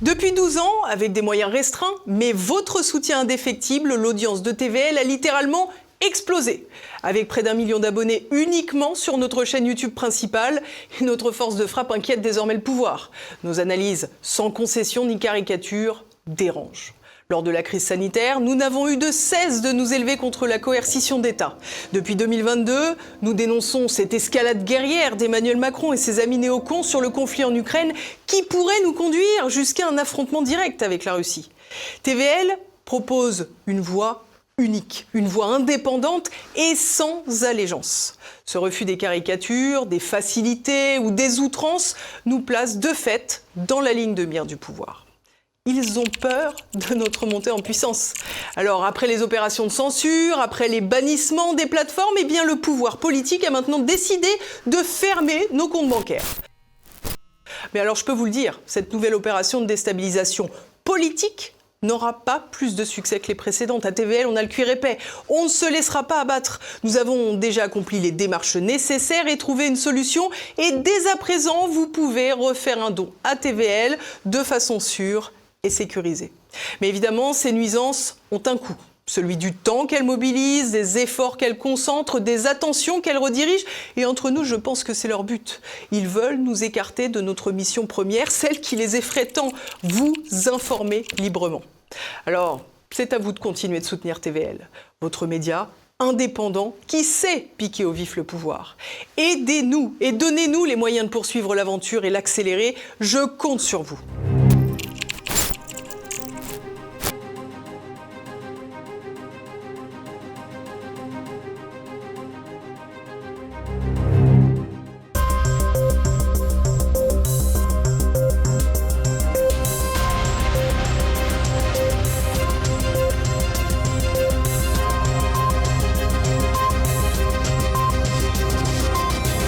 Depuis 12 ans, avec des moyens restreints, mais votre soutien indéfectible, l'audience de TVL a littéralement explosé. Avec près d'1 million d'abonnés uniquement sur notre chaîne YouTube principale, notre force de frappe inquiète désormais le pouvoir. Nos analyses sans concession ni caricature dérangent. Lors de la crise sanitaire, nous n'avons eu de cesse de nous élever contre la coercition d'État. Depuis 2022, nous dénonçons cette escalade guerrière d'Emmanuel Macron et ses amis néocons sur le conflit en Ukraine qui pourrait nous conduire jusqu'à un affrontement direct avec la Russie. TVL propose une voie unique, une voie indépendante et sans allégeance. Ce refus des caricatures, des facilités ou des outrances nous place de fait dans la ligne de mire du pouvoir. Ils ont peur de notre montée en puissance. Alors, après les opérations de censure, après les bannissements des plateformes, eh bien, le pouvoir politique a maintenant décidé de fermer nos comptes bancaires. Mais alors, je peux vous le dire, cette nouvelle opération de déstabilisation politique n'aura pas plus de succès que les précédentes. À TVL, on a le cuir épais. On ne se laissera pas abattre. Nous avons déjà accompli les démarches nécessaires et trouvé une solution. Et dès à présent, vous pouvez refaire un don à TVL de façon sûre et sécurisée. Mais évidemment, ces nuisances ont un coût. Celui du temps qu'elles mobilisent, des efforts qu'elles concentrent, des attentions qu'elles redirigent. Et entre nous, je pense que c'est leur but. Ils veulent nous écarter de notre mission première, celle qui les effraie tant, vous informer librement. Alors, c'est à vous de continuer de soutenir TVL, votre média indépendant qui sait piquer au vif le pouvoir. Aidez-nous et donnez-nous les moyens de poursuivre l'aventure et l'accélérer. Je compte sur vous.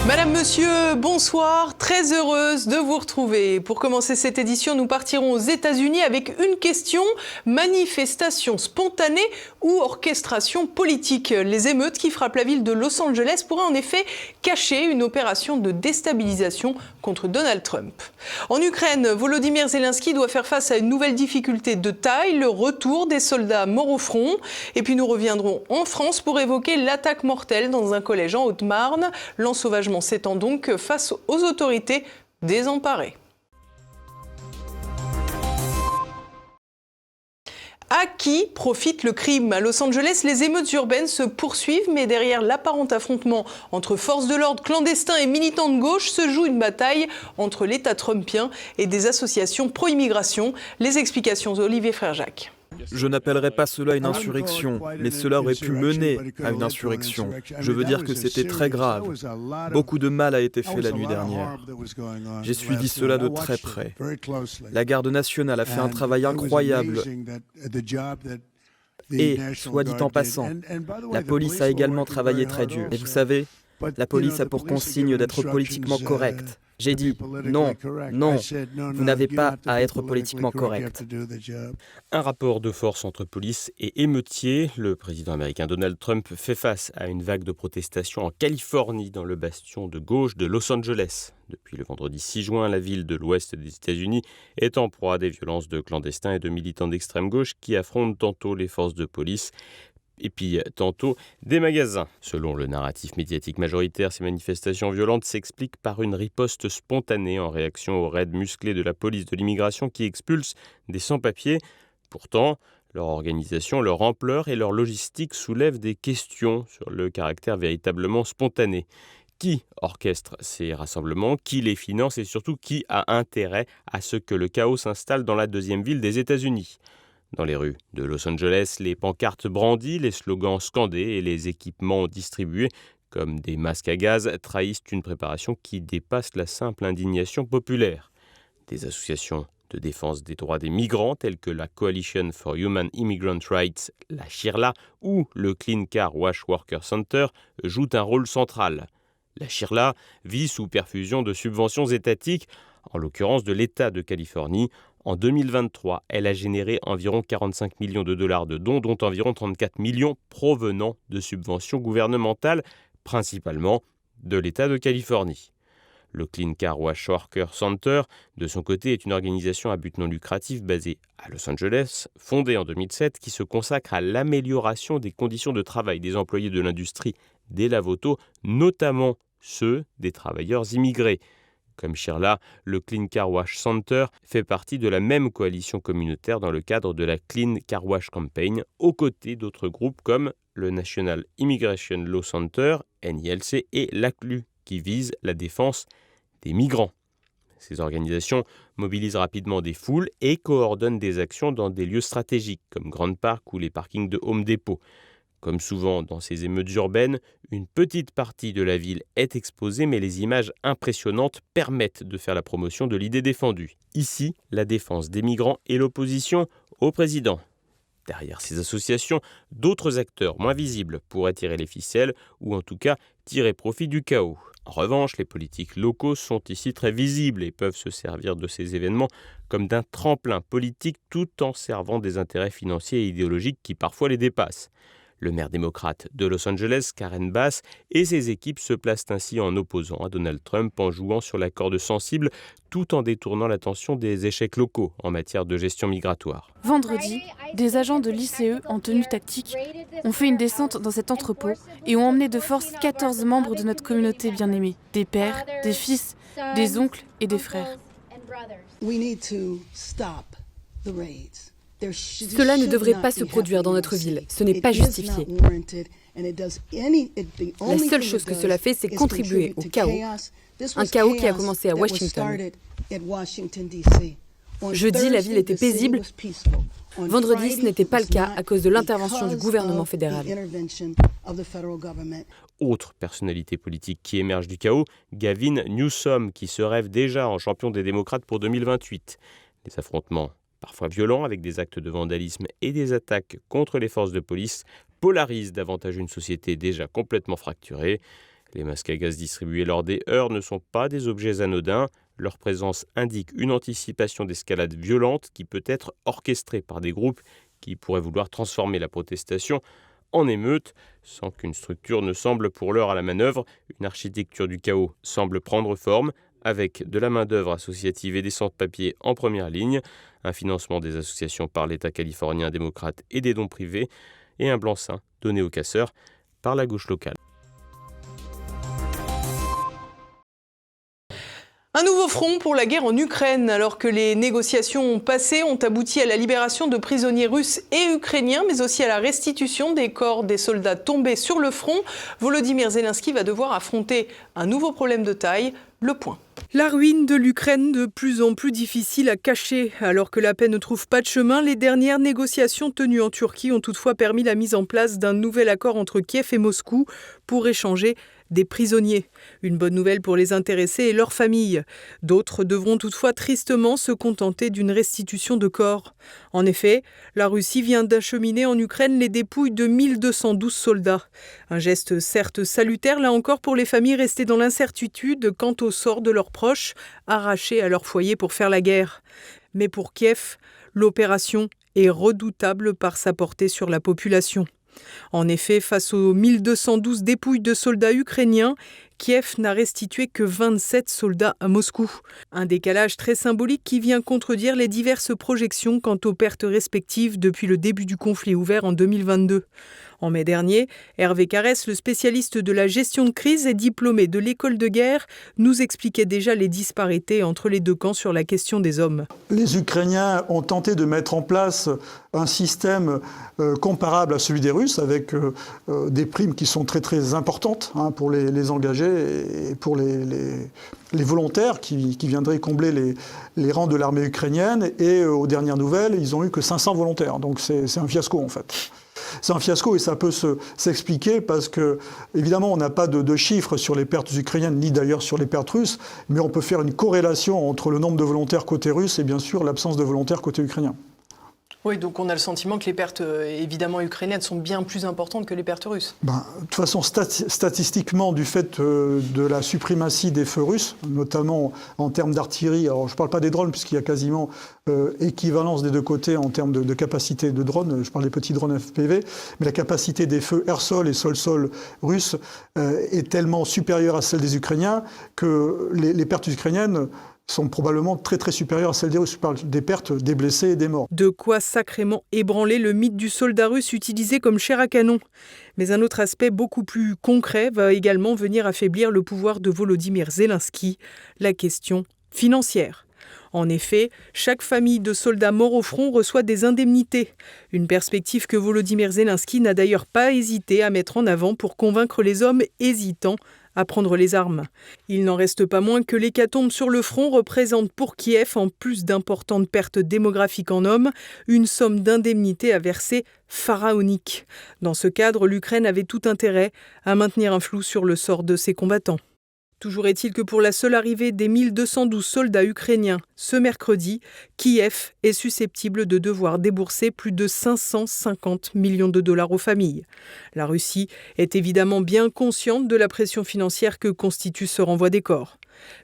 Madame, monsieur, bonsoir, très heureuse de vous retrouver. Pour commencer cette édition, nous partirons aux États-Unis avec une question, manifestation spontanée ou orchestration politique. Les émeutes qui frappent la ville de Los Angeles pourraient en effet cacher une opération de déstabilisation contre Donald Trump. En Ukraine, Volodymyr Zelensky doit faire face à une nouvelle difficulté de taille, le retour des soldats morts au front. Et puis nous reviendrons en France pour évoquer l'attaque mortelle dans un collège en Haute-Marne. L'ensauvagement s'étend donc face aux autorités désemparées. À qui profite le crime ? À Los Angeles, les émeutes urbaines se poursuivent, mais derrière l'apparent affrontement entre forces de l'ordre clandestins et militants de gauche se joue une bataille entre l'État trumpien et des associations pro-immigration. Les explications d'Olivier Frère-Jacques. Je n'appellerais pas cela une insurrection, mais cela aurait pu mener à une insurrection. Je veux dire que c'était très grave. Beaucoup de mal a été fait la nuit dernière. J'ai suivi cela de très près. La garde nationale a fait un travail incroyable. Et, soit dit en passant, la police a également travaillé très dur. Et vous savez, la police a pour consigne d'être politiquement correcte. J'ai dit non, vous n'avez pas à être politiquement correct. Un rapport de force entre police et émeutiers. Le président américain Donald Trump fait face à une vague de protestations en Californie, dans le bastion de gauche de Los Angeles. Depuis le vendredi 6 juin, la ville de l'ouest des États-Unis est en proie à des violences de clandestins et de militants d'extrême gauche qui affrontent tantôt les forces de police et puis tantôt des magasins. Selon le narratif médiatique majoritaire, ces manifestations violentes s'expliquent par une riposte spontanée en réaction aux raids musclés de la police de l'immigration qui expulse des sans-papiers. Pourtant, leur organisation, leur ampleur et leur logistique soulèvent des questions sur le caractère véritablement spontané. Qui orchestre ces rassemblements, qui les finance et surtout qui a intérêt à ce que le chaos s'installe dans la deuxième ville des États-Unis ? Dans les rues de Los Angeles, les pancartes brandies, les slogans scandés et les équipements distribués, comme des masques à gaz, trahissent une préparation qui dépasse la simple indignation populaire. Des associations de défense des droits des migrants, telles que la Coalition for Human Immigrant Rights, la CHIRLA, ou le Clean Car Wash Worker Center, jouent un rôle central. La CHIRLA vit sous perfusion de subventions étatiques, en l'occurrence de l'État de Californie. En 2023, elle a généré environ 45 millions de dollars de dons, dont environ 34 millions provenant de subventions gouvernementales, principalement de l'État de Californie. Le Clean Car Wash Worker Center, de son côté, est une organisation à but non lucratif basée à Los Angeles, fondée en 2007, qui se consacre à l'amélioration des conditions de travail des employés de l'industrie des lave-autos, notamment ceux des travailleurs immigrés. Comme Shirla, le Clean Car Wash Center fait partie de la même coalition communautaire dans le cadre de la Clean Car Wash Campaign, aux côtés d'autres groupes comme le National Immigration Law Center, NILC, et l'ACLU, qui vise la défense des migrants. Ces organisations mobilisent rapidement des foules et coordonnent des actions dans des lieux stratégiques comme Grand Park ou les parkings de Home Depot. Comme souvent dans ces émeutes urbaines, une petite partie de la ville est exposée, mais les images impressionnantes permettent de faire la promotion de l'idée défendue. Ici, la défense des migrants et l'opposition au président. Derrière ces associations, d'autres acteurs moins visibles pourraient tirer les ficelles ou en tout cas tirer profit du chaos. En revanche, les politiques locaux sont ici très visibles et peuvent se servir de ces événements comme d'un tremplin politique tout en servant des intérêts financiers et idéologiques qui parfois les dépassent. Le maire démocrate de Los Angeles, Karen Bass, et ses équipes se placent ainsi en opposant à Donald Trump en jouant sur la corde sensible tout en détournant l'attention des échecs locaux en matière de gestion migratoire. Vendredi, des agents de l'ICE en tenue tactique ont fait une descente dans cet entrepôt et ont emmené de force 14 membres de notre communauté bien-aimée, des pères, des fils, des oncles et des frères. Cela ne devrait pas se produire dans notre ville. Ce n'est pas justifié. La seule chose que cela fait, c'est contribuer au chaos. Un chaos qui a commencé à Washington. Jeudi, la ville était paisible. Vendredi, ce n'était pas le cas à cause de l'intervention du gouvernement fédéral. Autre personnalité politique qui émerge du chaos, Gavin Newsom, qui se rêve déjà en champion des démocrates pour 2028. Les affrontements, parfois violents, avec des actes de vandalisme et des attaques contre les forces de police, polarisent davantage une société déjà complètement fracturée. Les masques à gaz distribués lors des heurts ne sont pas des objets anodins. Leur présence indique une anticipation d'escalade violente qui peut être orchestrée par des groupes qui pourraient vouloir transformer la protestation en émeute, sans qu'une structure ne semble pour l'heure à la manœuvre. Une architecture du chaos semble prendre forme, avec de la main-d'œuvre associative et des sans-papiers en première ligne, un financement des associations par l'État californien démocrate et des dons privés, et un blanc-seing donné aux casseurs par la gauche locale. Un nouveau front pour la guerre en Ukraine, alors que les négociations passées ont abouti à la libération de prisonniers russes et ukrainiens, mais aussi à la restitution des corps des soldats tombés sur le front. Volodymyr Zelensky va devoir affronter un nouveau problème de taille, le point. La ruine de l'Ukraine de plus en plus difficile à cacher. Alors que la paix ne trouve pas de chemin, les dernières négociations tenues en Turquie ont toutefois permis la mise en place d'un nouvel accord entre Kiev et Moscou pour échanger des prisonniers. Une bonne nouvelle pour les intéressés et leurs familles. D'autres devront toutefois tristement se contenter d'une restitution de corps. En effet, la Russie vient d'acheminer en Ukraine les dépouilles de 1212 soldats. Un geste certes salutaire, là encore, pour les familles restées dans l'incertitude quant au sort de leurs proches, arrachés à leur foyer pour faire la guerre. Mais pour Kiev, l'opération est redoutable par sa portée sur la population. En effet, face aux 1212 dépouilles de soldats ukrainiens, Kiev n'a restitué que 27 soldats à Moscou. Un décalage très symbolique qui vient contredire les diverses projections quant aux pertes respectives depuis le début du conflit ouvert en 2022. En mai dernier, Hervé Carès, le spécialiste de la gestion de crise et diplômé de l'école de guerre, nous expliquait déjà les disparités entre les deux camps sur la question des hommes. Les Ukrainiens ont tenté de mettre en place un système comparable à celui des Russes, avec des primes qui sont très très importantes pour les engagés et pour les volontaires qui viendraient combler les rangs de l'armée ukrainienne. Et aux dernières nouvelles, ils n'ont eu que 500 volontaires. Donc c'est un fiasco en fait. C'est un fiasco et ça peut s'expliquer parce que, évidemment, on n'a pas de chiffres sur les pertes ukrainiennes, ni d'ailleurs sur les pertes russes, mais on peut faire une corrélation entre le nombre de volontaires côté russe et bien sûr l'absence de volontaires côté ukrainien. Oui, donc on a le sentiment que les pertes évidemment ukrainiennes sont bien plus importantes que les pertes russes. De toute façon, statistiquement, du fait de la suprématie des feux russes, notamment en termes d'artillerie, alors je ne parle pas des drones puisqu'il y a quasiment équivalence des deux côtés en termes de capacité de drones, je parle des petits drones FPV, mais la capacité des feux air-sol et sol-sol russes est tellement supérieure à celle des Ukrainiens que les pertes ukrainiennes sont probablement très très supérieures à celles des Russes. Je parle des pertes, des blessés et des morts. De quoi sacrément ébranler le mythe du soldat russe utilisé comme chair à canon. Mais un autre aspect beaucoup plus concret va également venir affaiblir le pouvoir de Volodymyr Zelensky, la question financière. En effet, chaque famille de soldats morts au front reçoit des indemnités. Une perspective que Volodymyr Zelensky n'a d'ailleurs pas hésité à mettre en avant pour convaincre les hommes hésitants à prendre les armes. Il n'en reste pas moins que l'hécatombe sur le front représente pour Kiev, en plus d'importantes pertes démographiques en hommes, une somme d'indemnités à verser pharaonique. Dans ce cadre, l'Ukraine avait tout intérêt à maintenir un flou sur le sort de ses combattants. Toujours est-il que pour la seule arrivée des 1212 soldats ukrainiens ce mercredi, Kiev est susceptible de devoir débourser plus de 550 millions de dollars aux familles. La Russie est évidemment bien consciente de la pression financière que constitue ce renvoi des corps.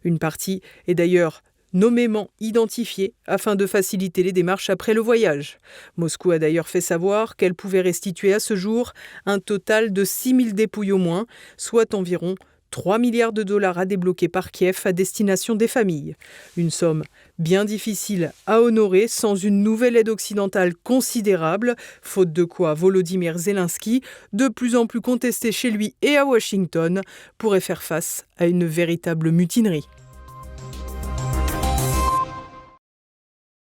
Une partie est d'ailleurs nommément identifiée afin de faciliter les démarches après le voyage. Moscou a d'ailleurs fait savoir qu'elle pouvait restituer à ce jour un total de 6000 dépouilles au moins, soit environ 3 milliards de dollars à débloquer par Kiev à destination des familles. Une somme bien difficile à honorer sans une nouvelle aide occidentale considérable, faute de quoi Volodymyr Zelensky, de plus en plus contesté chez lui et à Washington, pourrait faire face à une véritable mutinerie.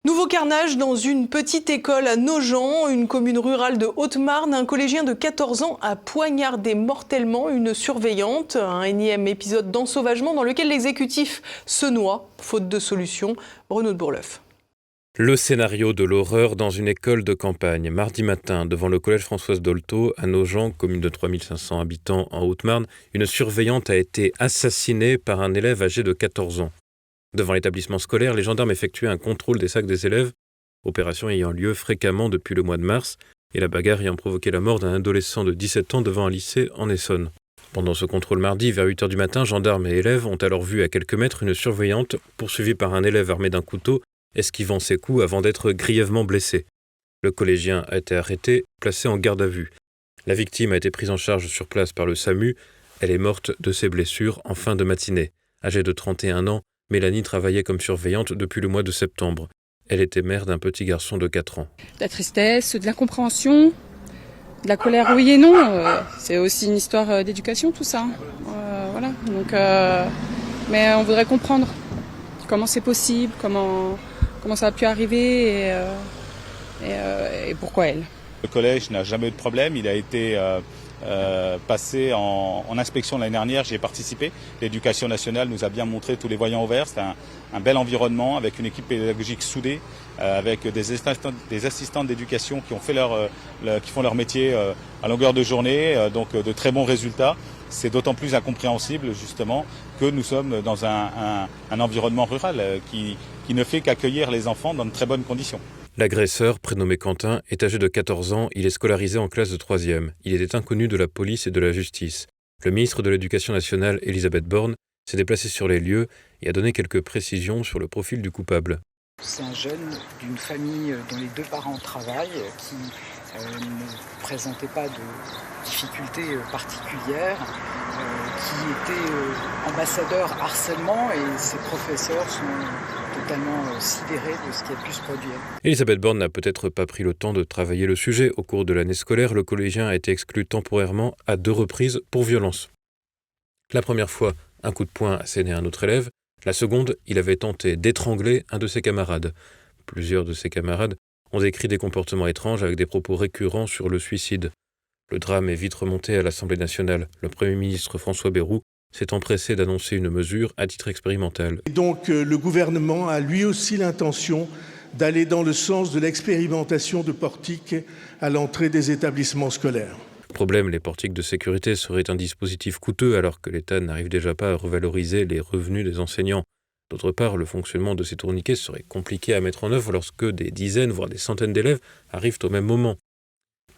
Nouveau carnage dans une petite école à Nogent, une commune rurale de Haute-Marne. Un collégien de 14 ans a poignardé mortellement une surveillante. Un énième épisode d'ensauvagement dans lequel l'exécutif se noie, faute de solution. Renaud de Bourleuf. Le scénario de l'horreur dans une école de campagne. Mardi matin, devant le collège Françoise Dolto, à Nogent, commune de 3500 habitants en Haute-Marne, une surveillante a été assassinée par un élève âgé de 14 ans. Devant l'établissement scolaire, les gendarmes effectuaient un contrôle des sacs des élèves, opération ayant lieu fréquemment depuis le mois de mars, et la bagarre ayant provoqué la mort d'un adolescent de 17 ans devant un lycée en Essonne. Pendant ce contrôle mardi, vers 8h du matin, gendarmes et élèves ont alors vu à quelques mètres une surveillante poursuivie par un élève armé d'un couteau, esquivant ses coups avant d'être grièvement blessé. Le collégien a été arrêté, placé en garde à vue. La victime a été prise en charge sur place par le SAMU. Elle est morte de ses blessures en fin de matinée. Âgée de 31 ans, Mélanie travaillait comme surveillante depuis le mois de septembre. Elle était mère d'un petit garçon de 4 ans. De la tristesse, de l'incompréhension, de la colère, oui et non. C'est aussi une histoire d'éducation, tout ça. Voilà. Donc, mais on voudrait comprendre comment c'est possible, comment ça a pu arriver et pourquoi elle. Le collège n'a jamais eu de problème. Il a été passé en inspection l'année dernière, j'y ai participé. L'éducation nationale nous a bien montré tous les voyants au vert. C'est un bel environnement avec une équipe pédagogique soudée, avec des assistantes d'éducation qui font leur métier à longueur de journée, donc de très bons résultats. C'est d'autant plus incompréhensible justement que nous sommes dans un environnement rural qui ne fait qu'accueillir les enfants dans de très bonnes conditions. L'agresseur, prénommé Quentin, est âgé de 14 ans, il est scolarisé en classe de 3e. Il était inconnu de la police et de la justice. Le ministre de l'Éducation nationale, Elisabeth Borne, s'est déplacée sur les lieux et a donné quelques précisions sur le profil du coupable. C'est un jeune d'une famille dont les deux parents travaillent, qui ne présentait pas de difficultés particulières, qui était ambassadeur harcèlement et ses professeurs sont totalement sidérés de ce qui a pu se produire. Elisabeth Borne n'a peut-être pas pris le temps de travailler le sujet. Au cours de l'année scolaire, le collégien a été exclu temporairement à 2 reprises pour violence. La première fois, un coup de poing asséné à un autre élève. La seconde, il avait tenté d'étrangler un de ses camarades. Plusieurs de ses camarades ont décrit des comportements étranges avec des propos récurrents sur le suicide. Le drame est vite remonté à l'Assemblée nationale. Le Premier ministre François Bayrou s'est empressé d'annoncer une mesure à titre expérimental. Et donc le gouvernement a lui aussi l'intention d'aller dans le sens de l'expérimentation de portiques à l'entrée des établissements scolaires. Problème, les portiques de sécurité seraient un dispositif coûteux alors que l'État n'arrive déjà pas à revaloriser les revenus des enseignants. D'autre part, le fonctionnement de ces tourniquets serait compliqué à mettre en œuvre lorsque des dizaines, voire des centaines d'élèves arrivent au même moment.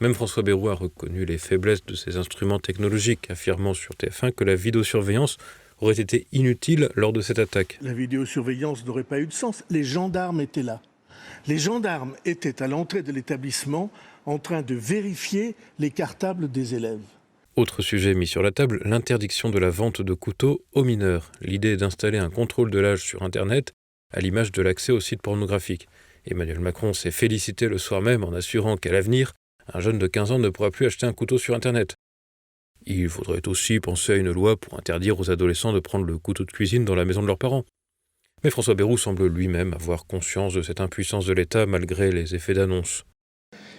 Même François Bayrou a reconnu les faiblesses de ces instruments technologiques, affirmant sur TF1 que la vidéosurveillance aurait été inutile lors de cette attaque. La vidéosurveillance n'aurait pas eu de sens. Les gendarmes étaient là. Les gendarmes étaient à l'entrée de l'établissement en train de vérifier les cartables des élèves. Autre sujet mis sur la table, l'interdiction de la vente de couteaux aux mineurs. L'idée est d'installer un contrôle de l'âge sur Internet, à l'image de l'accès aux sites pornographiques. Emmanuel Macron s'est félicité le soir même en assurant qu'à l'avenir, un jeune de 15 ans ne pourra plus acheter un couteau sur Internet. Il faudrait aussi penser à une loi pour interdire aux adolescents de prendre le couteau de cuisine dans la maison de leurs parents. Mais François Bayrou semble lui-même avoir conscience de cette impuissance de l'État malgré les effets d'annonce.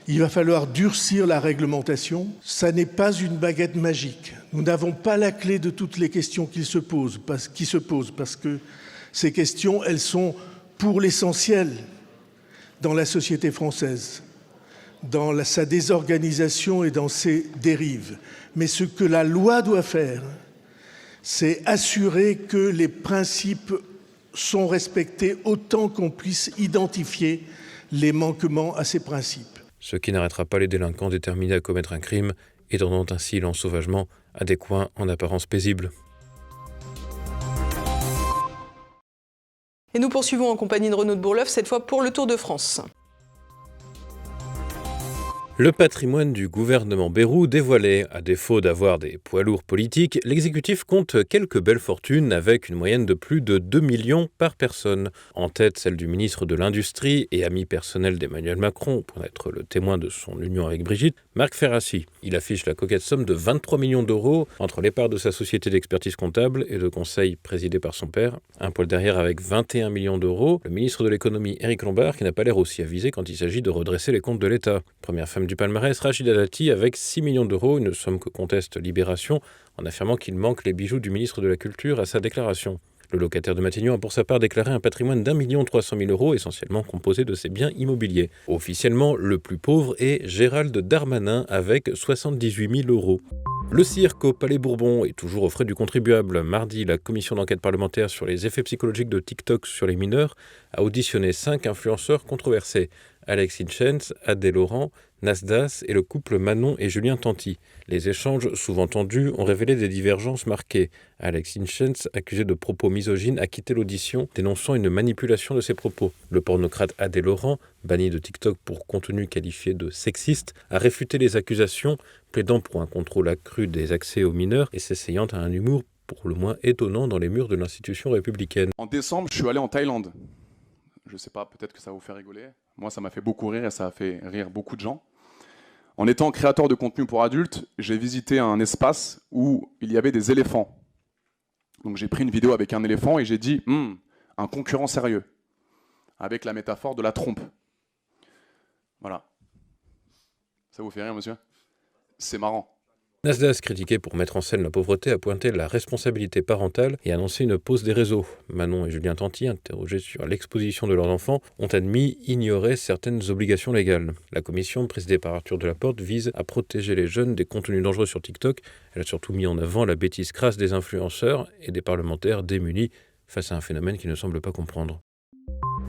Il va falloir durcir la réglementation. Ça n'est pas une baguette magique. Nous n'avons pas la clé de toutes les questions qui se posent parce que ces questions, elles sont pour l'essentiel dans la société française, dans sa désorganisation et dans ses dérives. Mais ce que la loi doit faire, c'est assurer que les principes sont respectés autant qu'on puisse identifier les manquements à ces principes. Ce qui n'arrêtera pas les délinquants déterminés à commettre un crime, étendant ainsi l'ensauvagement à des coins en apparence paisibles. Et nous poursuivons en compagnie de Renaud de Bourleuf, cette fois pour le Tour de France. Le patrimoine du gouvernement Bayrou dévoilé. À défaut d'avoir des poids lourds politiques, l'exécutif compte quelques belles fortunes avec une moyenne de plus de 2 millions par personne. En tête, celle du ministre de l'Industrie et ami personnel d'Emmanuel Macron, pour être le témoin de son union avec Brigitte, Marc Ferrassi. Il affiche la coquette somme de 23 millions d'euros entre les parts de sa société d'expertise comptable et de conseil présidée par son père. Un poil derrière avec 21 millions d'euros, le ministre de l'économie Éric Lombard qui n'a pas l'air aussi avisé quand il s'agit de redresser les comptes de l'État. Première femme du palmarès, Rachida Dati avec 6 millions d'euros, une somme que conteste Libération en affirmant qu'il manque les bijoux du ministre de la Culture à sa déclaration. Le locataire de Matignon a pour sa part déclaré un patrimoine d'1 300 000 euros, essentiellement composé de ses biens immobiliers. Officiellement, le plus pauvre est Gérald Darmanin avec 78 000 euros. Le cirque au Palais Bourbon est toujours aux frais du contribuable. Mardi, la commission d'enquête parlementaire sur les effets psychologiques de TikTok sur les mineurs a auditionné 5 influenceurs controversés. Alex Hitchens, Adèle Laurent, Nasdas et le couple Manon et Julien Tanti. Les échanges, souvent tendus, ont révélé des divergences marquées. Alex Hitchens, accusé de propos misogynes, a quitté l'audition, dénonçant une manipulation de ses propos. Le pornocrate Adèle Laurent, banni de TikTok pour contenu qualifié de sexiste, a réfuté les accusations, plaidant pour un contrôle accru des accès aux mineurs et s'essayant à un humour pour le moins étonnant dans les murs de l'institution républicaine. En décembre, je suis allé en Thaïlande. Je sais pas, peut-être que ça va vous faire rigoler. Moi, ça m'a fait beaucoup rire et ça a fait rire beaucoup de gens. En étant créateur de contenu pour adultes, j'ai visité un espace où il y avait des éléphants. Donc j'ai pris une vidéo avec un éléphant et j'ai dit « un concurrent sérieux », avec la métaphore de la trompe. Voilà. Ça vous fait rire, monsieur ? C'est marrant. Nasdas, critiqué pour mettre en scène la pauvreté, a pointé la responsabilité parentale et annoncé une pause des réseaux. Manon et Julien Tanti, interrogés sur l'exposition de leurs enfants, ont admis ignorer certaines obligations légales. La commission, présidée par Arthur Delaporte, vise à protéger les jeunes des contenus dangereux sur TikTok. Elle a surtout mis en avant la bêtise crasse des influenceurs et des parlementaires démunis face à un phénomène qu'ils ne semblent pas comprendre.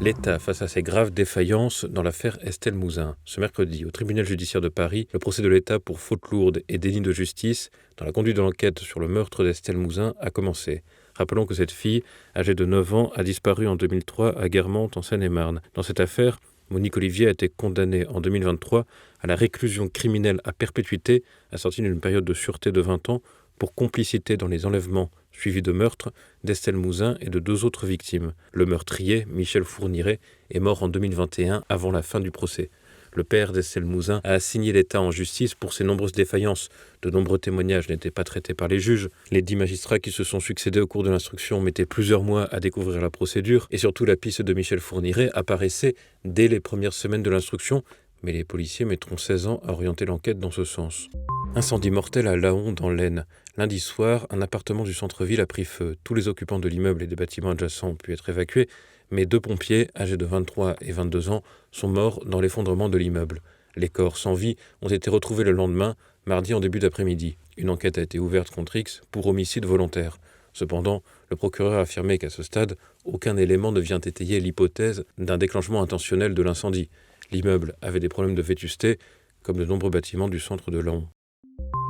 L'État face à ces graves défaillances dans l'affaire Estelle Mouzin. Ce mercredi, au tribunal judiciaire de Paris, le procès de l'État pour faute lourde et déni de justice dans la conduite de l'enquête sur le meurtre d'Estelle Mouzin a commencé. Rappelons que cette fille, âgée de 9 ans, a disparu en 2003 à Guermantes, en Seine-et-Marne. Dans cette affaire, Monique Olivier a été condamnée en 2023 à la réclusion criminelle à perpétuité, assortie d'une période de sûreté de 20 ans, pour complicité dans les enlèvements suivis de meurtres d'Estelle Mouzin et de 2 autres victimes. Le meurtrier, Michel Fourniret, est mort en 2021 avant la fin du procès. Le père d'Estelle Mouzin a assigné l'État en justice pour ses nombreuses défaillances. De nombreux témoignages n'étaient pas traités par les juges. Les 10 magistrats qui se sont succédés au cours de l'instruction mettaient plusieurs mois à découvrir la procédure. Et surtout, la piste de Michel Fourniret apparaissait dès les premières semaines de l'instruction. Mais les policiers mettront 16 ans à orienter l'enquête dans ce sens. Incendie mortel à Laon, dans l'Aisne. Lundi soir, un appartement du centre-ville a pris feu. Tous les occupants de l'immeuble et des bâtiments adjacents ont pu être évacués, mais 2 pompiers, âgés de 23 et 22 ans, sont morts dans l'effondrement de l'immeuble. Les corps sans vie ont été retrouvés le lendemain, mardi en début d'après-midi. Une enquête a été ouverte contre X pour homicide volontaire. Cependant, Le procureur a affirmé qu'à ce stade, aucun élément ne vient étayer l'hypothèse d'un déclenchement intentionnel de l'incendie. L'immeuble avait des problèmes de vétusté, comme de nombreux bâtiments du centre de Laon.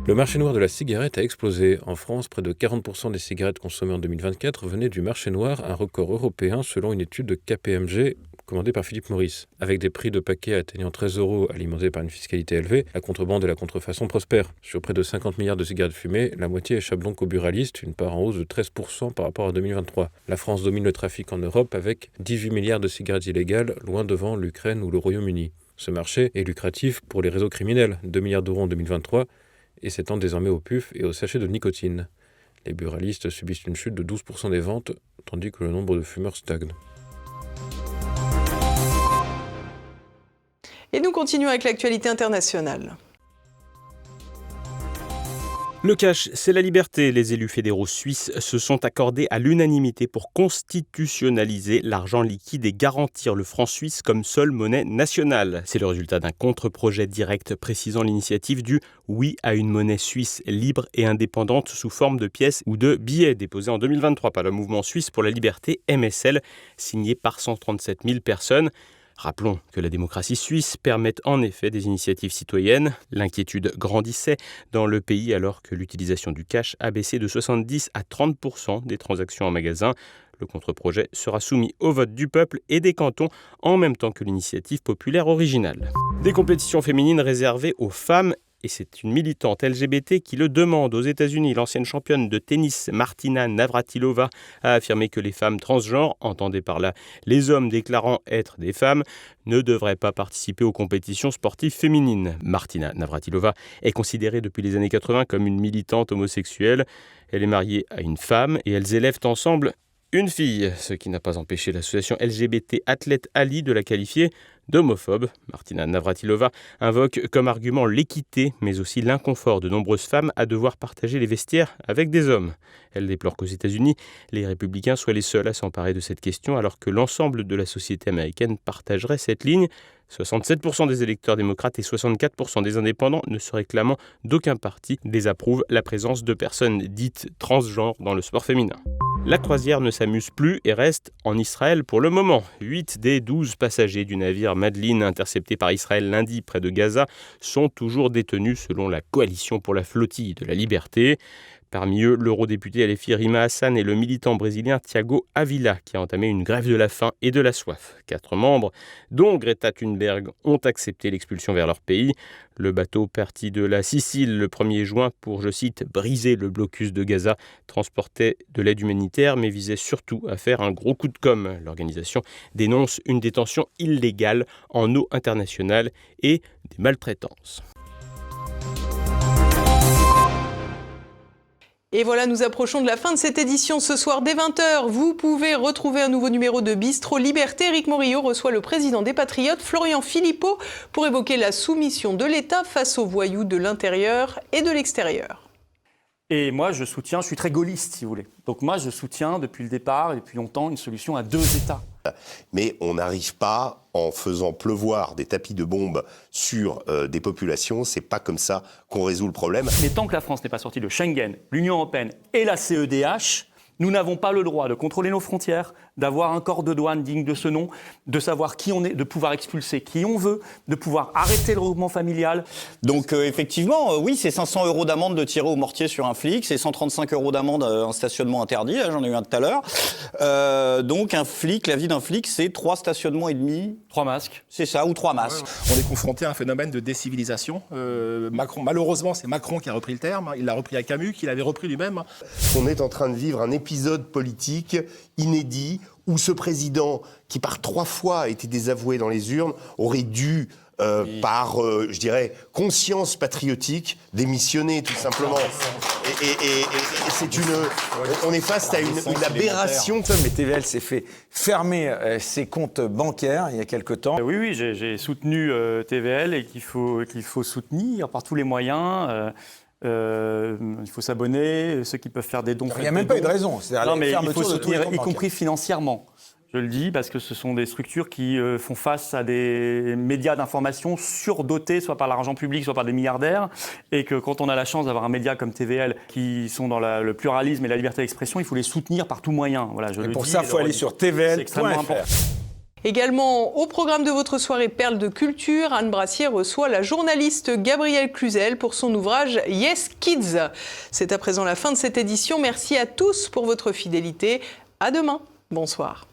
Le marché noir de la cigarette a explosé. En France, près de 40% des cigarettes consommées en 2024 venaient du marché noir, un record européen selon une étude de KPMG commandée par Philippe Maurice. Avec des prix de paquets atteignant 13 € alimentés par une fiscalité élevée, la contrebande et la contrefaçon prospèrent. Sur près de 50 milliards de cigarettes fumées, la moitié échappe donc aux buralistes, une part en hausse de 13% par rapport à 2023. La France domine le trafic en Europe avec 18 milliards de cigarettes illégales, loin devant l'Ukraine ou le Royaume-Uni. Ce marché est lucratif pour les réseaux criminels, 2 milliards d'euros en 2023, et s'étend désormais aux puffs et aux sachets de nicotine. Les buralistes subissent une chute de 12% des ventes, tandis que le nombre de fumeurs stagne. Et nous continuons avec l'actualité internationale. Le cash, c'est la liberté. Les élus fédéraux suisses se sont accordés à l'unanimité pour constitutionnaliser l'argent liquide et garantir le franc suisse comme seule monnaie nationale. C'est le résultat d'un contre-projet direct précisant l'initiative du « Oui à une monnaie suisse libre et indépendante sous forme de pièces ou de billets » déposé en 2023 par le mouvement suisse pour la liberté MSL, signé par 137 000 personnes. Rappelons que la démocratie suisse permet en effet des initiatives citoyennes. L'inquiétude grandissait dans le pays alors que l'utilisation du cash a baissé de 70 à 30% des transactions en magasin. Le contre-projet sera soumis au vote du peuple et des cantons en même temps que l'initiative populaire originale. Des compétitions féminines réservées aux femmes. Et c'est une militante LGBT qui le demande aux États-Unis. L'ancienne championne de tennis Martina Navratilova a affirmé que les femmes transgenres, entendez par là les hommes déclarant être des femmes, ne devraient pas participer aux compétitions sportives féminines. Martina Navratilova est considérée depuis les années 80 comme une militante homosexuelle. Elle est mariée à une femme et elles élèvent ensemble une fille, ce qui n'a pas empêché l'association LGBT Athlète Ali de la qualifier d'homophobe. Martina Navratilova invoque comme argument l'équité, mais aussi l'inconfort de nombreuses femmes à devoir partager les vestiaires avec des hommes. Elle déplore qu'aux États-Unis, les républicains soient les seuls à s'emparer de cette question, alors que l'ensemble de la société américaine partagerait cette ligne. 67% des électeurs démocrates et 64% des indépendants ne se réclamant d'aucun parti désapprouvent la présence de personnes dites transgenres dans le sport féminin. La croisière ne s'amuse plus et reste en Israël pour le moment. 8 des 12 passagers du navire Madeleine intercepté par Israël lundi près de Gaza sont toujours détenus selon la coalition pour la flottille de la liberté. Parmi eux, l'eurodéputé LFI Rima Hassan et le militant brésilien Thiago Avila qui a entamé une grève de la faim et de la soif. 4 membres, dont Greta Thunberg, ont accepté l'expulsion vers leur pays. Le bateau parti de la Sicile le 1er juin pour, je cite, « briser le blocus de Gaza », transportait de l'aide humanitaire mais visait surtout à faire un gros coup de com'. L'organisation dénonce une détention illégale en eau internationale et des maltraitances. Et voilà, nous approchons de la fin de cette édition. Ce soir, dès 20h, vous pouvez retrouver un nouveau numéro de Bistro Liberté. Éric Morillo reçoit le président des Patriotes, Florian Philippot, pour évoquer la soumission de l'État face aux voyous de l'intérieur et de l'extérieur. Et moi, je suis très gaulliste, si vous voulez. Donc moi, je soutiens depuis le départ et depuis longtemps une solution à 2 États. Mais on n'arrive pas en faisant pleuvoir des tapis de bombes sur des populations. C'est pas comme ça qu'on résout le problème. Mais tant que la France n'est pas sortie de Schengen, l'Union européenne et la CEDH, nous n'avons pas le droit de contrôler nos frontières, d'avoir un corps de douane digne de ce nom, de savoir qui on est, de pouvoir expulser qui on veut, de pouvoir arrêter le regroupement familial. Donc effectivement, oui, c'est 500 € d'amende de tirer au mortier sur un flic, c'est 135 € d'amende un stationnement interdit, j'en ai eu un tout à l'heure. Donc un flic, la vie d'un flic, c'est 3 stationnements et demi. 3 masques. C'est ça, ou 3 masques. On est confronté à un phénomène de décivilisation. Macron, malheureusement, c'est Macron qui a repris le terme, il l'a repris à Camus, qu'il avait repris lui-même. On est en train de vivre un épisode politique inédit où ce président, qui par 3 fois a été désavoué dans les urnes, aurait dû, par, je dirais, conscience patriotique, démissionner tout simplement. Et c'est on est face à une aberration. Mais TVL s'est fait fermer ses comptes bancaires il y a quelque temps. Oui, j'ai soutenu TVL et qu'il faut soutenir par tous les moyens. Il faut s'abonner, ceux qui peuvent faire des dons. Il n'y a même pas eu de raison. Non, mais il faut soutenir, y compris financièrement. Je le dis parce que ce sont des structures qui font face à des médias d'information surdotés, soit par l'argent public, soit par des milliardaires, et que quand on a la chance d'avoir un média comme TVL qui sont dans le pluralisme et la liberté d'expression, il faut les soutenir par tout moyen. Voilà, et pour ça, il faut aller sur tvl.fr. Également au programme de votre soirée Perles de culture, Anne Brassier reçoit la journaliste Gabrielle Cluzel pour son ouvrage Yes Kids. C'est à présent la fin de cette édition. Merci à tous pour votre fidélité. À demain. Bonsoir.